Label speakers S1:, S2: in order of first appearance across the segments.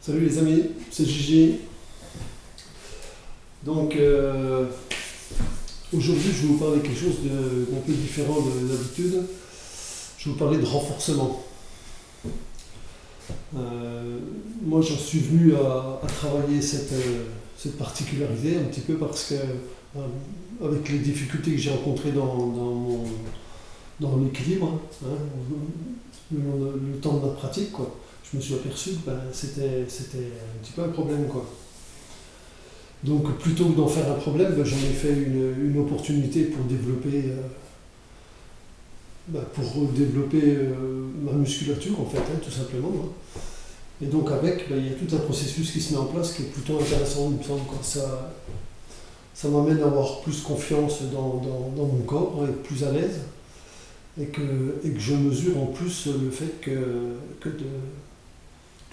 S1: Salut les amis, c'est Gigi. Donc aujourd'hui je vais vous parler de quelque chose d'un peu différent de d'habitude. Je vais vous parler de renforcement. Moi j'en suis venu à travailler cette particularité un petit peu parce que avec les difficultés que j'ai rencontrées dans l'équilibre, hein, le temps de ma pratique, quoi, je me suis aperçu que c'était un petit peu un problème, quoi. Donc plutôt que d'en faire un problème, j'en ai fait une opportunité pour développer ma musculature en fait, hein, tout simplement, hein. Et donc avec, il y a tout un processus qui se met en place qui est plutôt intéressant, il me semble, quand ça m'amène à avoir plus confiance dans mon corps, être plus à l'aise, et que je mesure en plus le fait que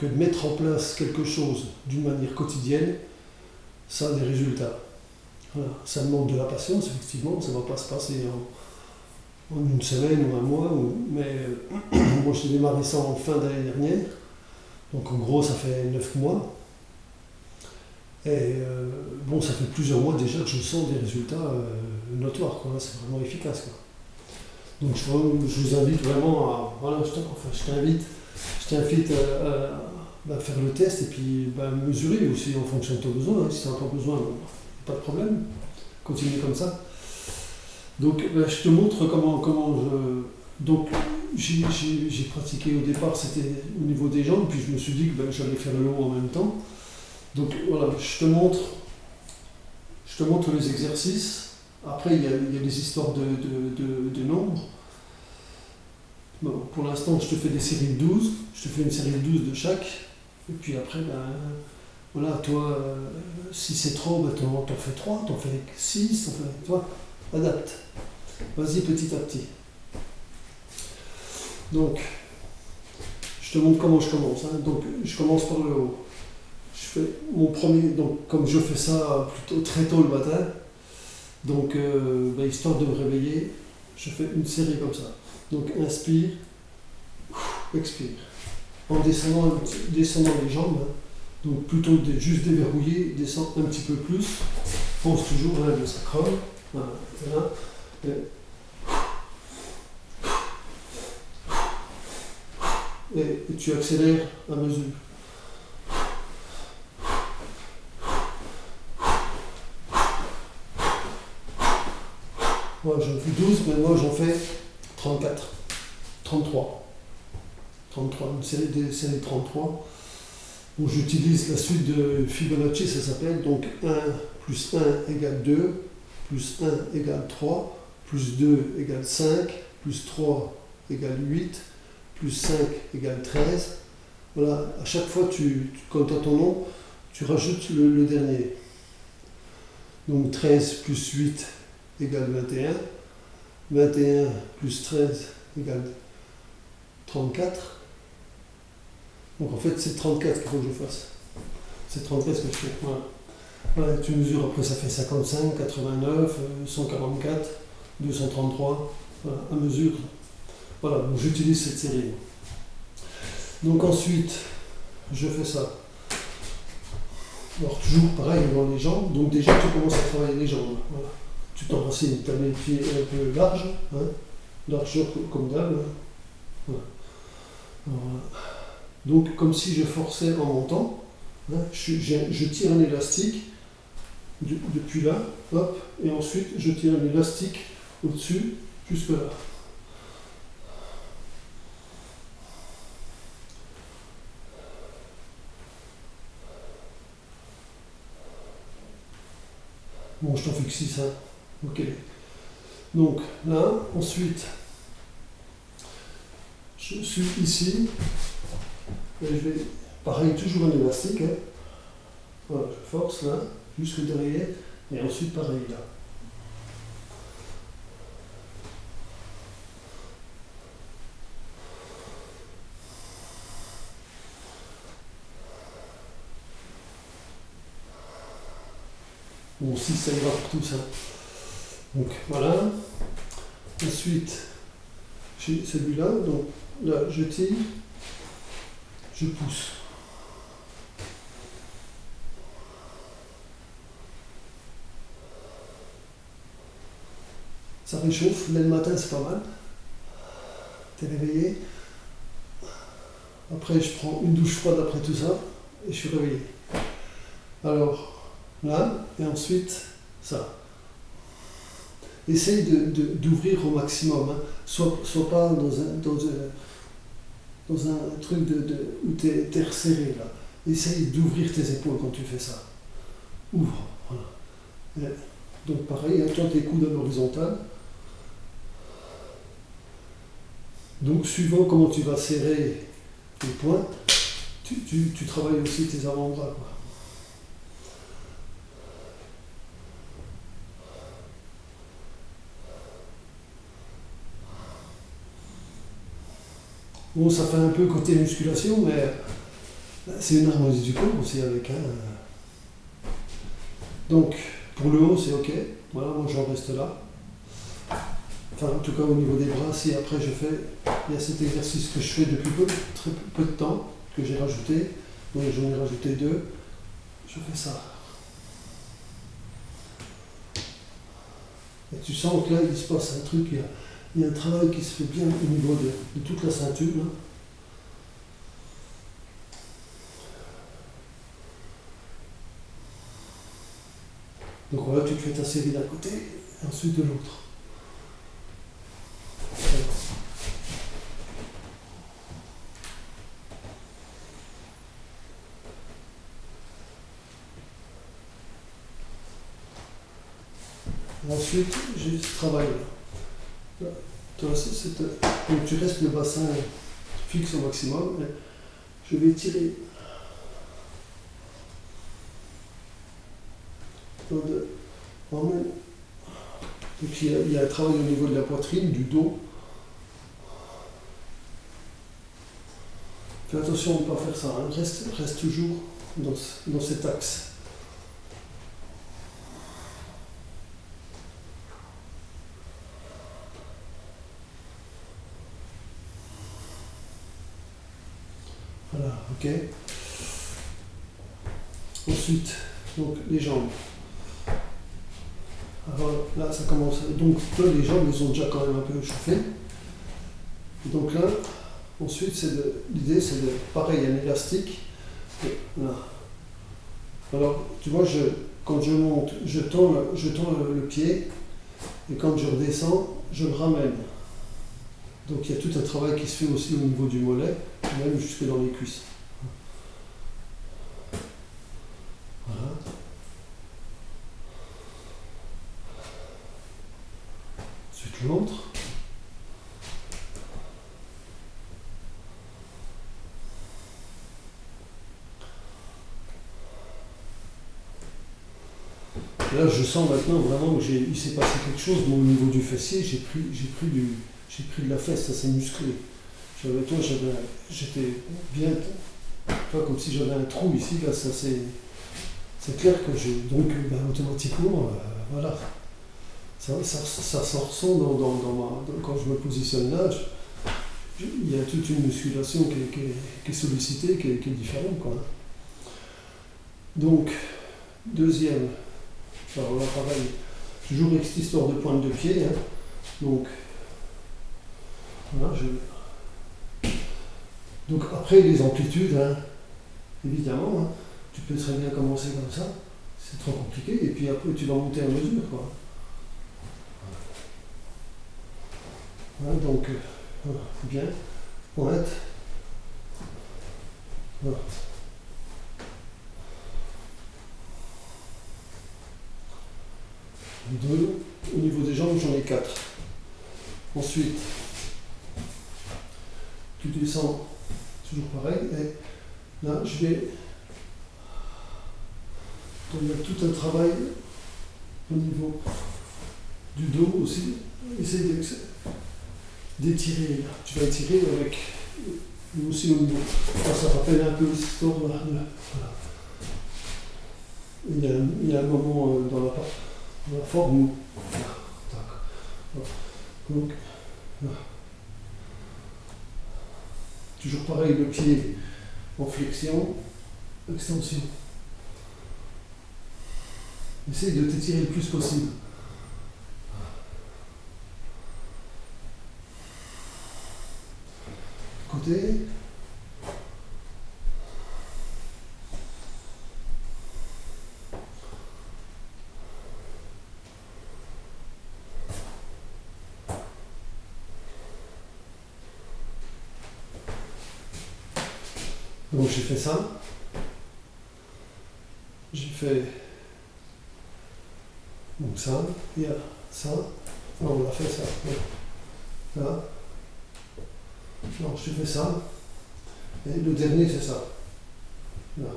S1: de mettre en place quelque chose d'une manière quotidienne, ça a des résultats. Voilà. Ça demande de la patience, effectivement, ça ne va pas se passer en une semaine ou un mois, mais moi j'ai démarré ça en fin d'année dernière, donc en gros ça fait 9 mois, et ça fait plusieurs mois déjà que je sens des résultats notoires, quoi. C'est vraiment efficace, quoi. Donc je vous invite vraiment je t'invite à faire le test et puis mesurer aussi en fonction de tes besoins, hein. Si tu n'as pas besoin, pas de problème, continue comme ça. Donc je te montre comment je... Donc j'ai pratiqué au départ, c'était au niveau des jambes, puis je me suis dit que j'allais faire le haut en même temps. Donc voilà, je te montre les exercices. Après il y a des histoires de nombres. Bon, pour l'instant je te fais des séries de 12, je te fais une série de 12 de chaque, et puis après voilà, toi si c'est trop, t'en fais 3, t'en fais 6, toi, adapte. Vas-y petit à petit. Donc, je te montre comment je commence, hein. Donc, je commence par le haut. Je fais mon premier, donc comme je fais ça plutôt très tôt le matin, donc histoire de me réveiller, je fais une série comme ça. Donc, inspire, expire. En descendant les jambes, hein. Donc plutôt juste déverrouiller, descendre un petit peu plus. Pense toujours à le sacrum. Voilà. Et tu accélères à mesure. Moi j'en fais 12, mais moi j'en fais 34, 33. 33, une série de 33. Où j'utilise la suite de Fibonacci, ça s'appelle, donc 1 plus 1 égale 2, plus 1 égale 3, plus 2 égale 5, plus 3 égale 8, plus 5 égale 13. Voilà, à chaque fois, quand tu as ton nom, tu rajoutes le dernier. Donc 13 plus 8 égale 21, 21 plus 13 égale 34. Donc en fait, c'est 34 qu'il faut que je fasse. C'est 34 que je fais. Voilà. Voilà, tu mesures, après ça fait 55, 89, 144, 233, voilà, à mesure. Voilà, donc j'utilise cette série. Donc ensuite, je fais ça. Alors toujours pareil dans les jambes, donc déjà tu commences à travailler les jambes. Voilà. Tu t'enracines, tu as les pieds un peu larges, hein, largeur comme d'hab. Hein. Voilà. Voilà. Donc comme si je forçais en montant, hein, je tire un élastique depuis là, hop, et ensuite je tire un élastique au-dessus, jusque là. Bon, je t'en fixe 6, hein. Ok. Donc là, ensuite, je suis ici, et je vais, pareil, toujours un élastique, hein. Voilà, je force là, jusque derrière, et ensuite pareil là. Bon, 6 ça ira pour tout ça. Donc voilà. Ensuite, j'ai celui-là, donc là je tire, je pousse. Ça réchauffe. Là, le matin, c'est pas mal. T'es réveillé. Après, je prends une douche froide après tout ça et je suis réveillé. Alors, là, et ensuite, ça. Essaye d'ouvrir au maximum. Hein. Sois pas dans un truc où t'es resserré, là. Essaye d'ouvrir tes épaules quand tu fais ça. Ouvre. Voilà. Donc, pareil, hein, toi, tes coudes à l'horizontale. Donc, suivant comment tu vas serrer les poings, tu travailles aussi tes avant-bras, quoi. Bon, ça fait un peu côté musculation, mais c'est une harmonie du corps aussi avec. Hein. Donc, pour le haut, c'est ok. Voilà, moi j'en reste là. Enfin, en tout cas, au niveau des bras, si après il y a cet exercice que je fais depuis très peu de temps, que j'ai rajouté. Donc, j'en ai rajouté 2. Je fais ça. Et tu sens que là, il se passe un truc, il y a un travail qui se fait bien au niveau de toute la ceinture. Hein. Donc voilà, tu te fais ta série d'un côté et ensuite de l'autre. Et ensuite, j'ai ce travail-là. Donc tu restes le bassin fixe au maximum. Et je vais tirer donc il y a un travail au niveau de la poitrine, du dos. Fais attention de ne pas faire ça, hein. Reste toujours dans cet axe. Voilà, ok. Ensuite, donc les jambes. Alors là, ça commence. Donc là, les jambes, ils ont déjà quand même un peu chauffé. Donc là, ensuite, l'idée, c'est de, pareil, un élastique. Là. Alors, tu vois, quand je monte, je tends le pied, et quand je redescends, je le ramène. Donc il y a tout un travail qui se fait aussi au niveau du mollet, même jusque dans les cuisses. Voilà. Ensuite le ventre. Là, je sens maintenant vraiment qu'il s'est passé quelque chose. Moi, au niveau du fessier, j'ai pris de la fesse, ça s'est musclé. J'étais bien, comme si j'avais un trou ici. Là, ça c'est clair que donc, automatiquement, voilà, ça s'en ressent quand je me positionne là. Il y a toute une musculation qui est sollicitée, qui est différente, quoi. Donc, deuxième. Alors là, pareil, toujours avec cette histoire de pointe de pied. Hein. Donc, voilà, donc après, les amplitudes, hein, évidemment, hein, tu peux très bien commencer comme ça, c'est trop compliqué, et puis après, tu vas monter à mesure, quoi. Voilà, donc, voilà, bien, pointe. Voilà. Au niveau des jambes, j'en ai 4. Ensuite, tu descends, toujours pareil, et là, je vais mettre tout un travail au niveau du dos aussi. Essaye d'étirer, là. Tu vas étirer avec aussi au niveau. Ça rappelle un peu l'histoire, voilà. Il y a un moment dans la forme où. Donc, toujours pareil, le pied en flexion, extension. Essaye de t'étirer le plus possible. côté. Donc j'ai fait ça. J'ai fait donc ça, il y a ça. Non, on a fait ça. Là. Non, j'ai fait ça. Et le dernier, c'est ça. Là.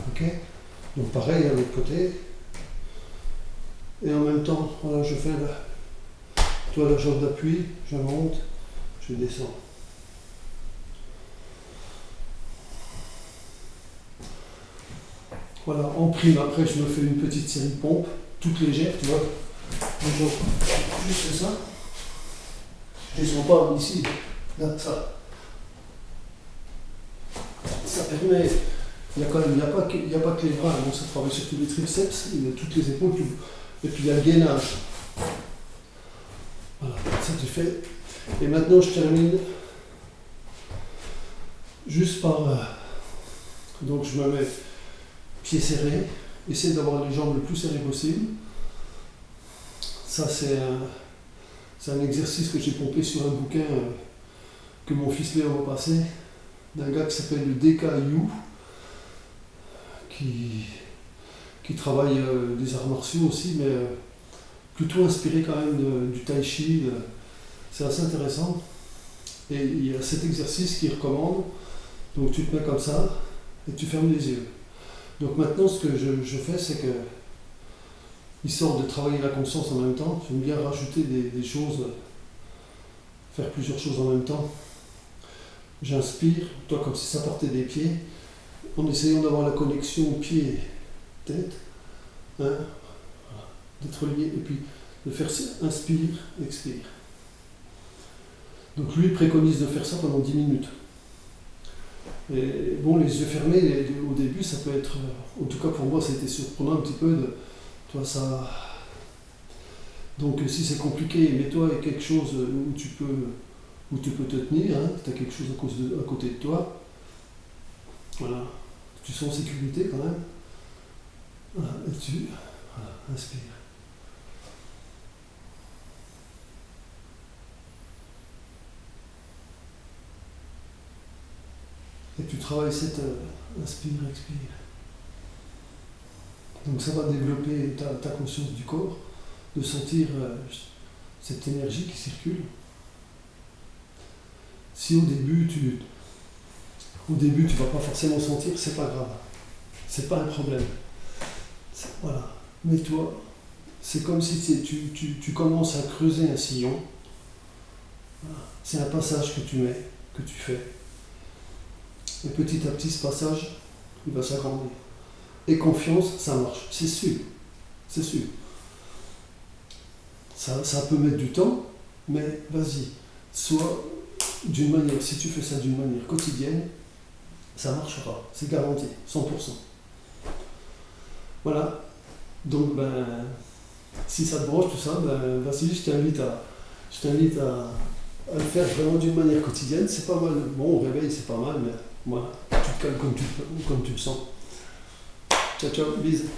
S1: Ok. Donc pareil à l'autre côté. Et en même temps, voilà, je fais la jambe d'appui, je monte, je descends. Voilà, en prime, après je me fais une petite série de pompes, toute légère, tu vois. Donc, juste ça. Je ne descends pas ici, là, ça. Ça permet, il n'y a pas que les bras, donc ça travaille surtout les triceps, il y a toutes les épaules, et puis il y a le gainage. Voilà, ça tu fais. Et maintenant je termine juste par... donc je me mets pieds serrés, essaie d'avoir les jambes le plus serrées possible. Ça c'est un exercice que j'ai pompé sur un bouquin que mon fils Léo a passé, d'un gars qui s'appelle le DKU, qui travaille des arts martiaux aussi, mais plutôt inspiré quand même du tai chi. C'est assez intéressant. Et il y a cet exercice qu'il recommande. Donc tu te mets comme ça et tu fermes les yeux. Donc maintenant ce que je fais, c'est que, histoire de travailler la conscience en même temps, j'aime bien rajouter des choses, faire plusieurs choses en même temps. J'inspire, toi comme si ça partait des pieds, en essayant d'avoir la connexion pied-tête, hein, d'être lié, et puis de faire inspire, expire. Donc lui préconise de faire ça pendant 10 minutes. Et bon, les yeux fermés, au début, ça peut être, en tout cas pour moi, ça a été surprenant un petit peu de, toi ça. Donc si c'est compliqué, mets-toi avec quelque chose où tu peux te tenir, hein, tu as quelque chose à côté de toi. Voilà, tu sens en sécurité quand même. Voilà, et tu inspire. Et tu travailles cette inspire, expire. Donc ça va développer ta conscience du corps, de sentir cette énergie qui circule. Si au début tu vas pas forcément sentir, c'est pas grave. C'est pas un problème. Voilà. Mais toi, c'est comme si tu commences à creuser un sillon. Voilà. C'est un passage que tu fais. Et petit à petit, ce passage, il va s'agrandir. Et confiance, ça marche. C'est sûr. C'est sûr. Ça peut mettre du temps, mais vas-y. Soit d'une manière, si tu fais ça d'une manière quotidienne, ça marchera. C'est garanti, 100%. Voilà. Donc, si ça te branche tout ça, vas-y, je t'invite à le faire vraiment d'une manière quotidienne. C'est pas mal. Bon, au réveil, c'est pas mal, mais voilà, tu te calmes comme tu le sens. Ciao, ciao, bisous.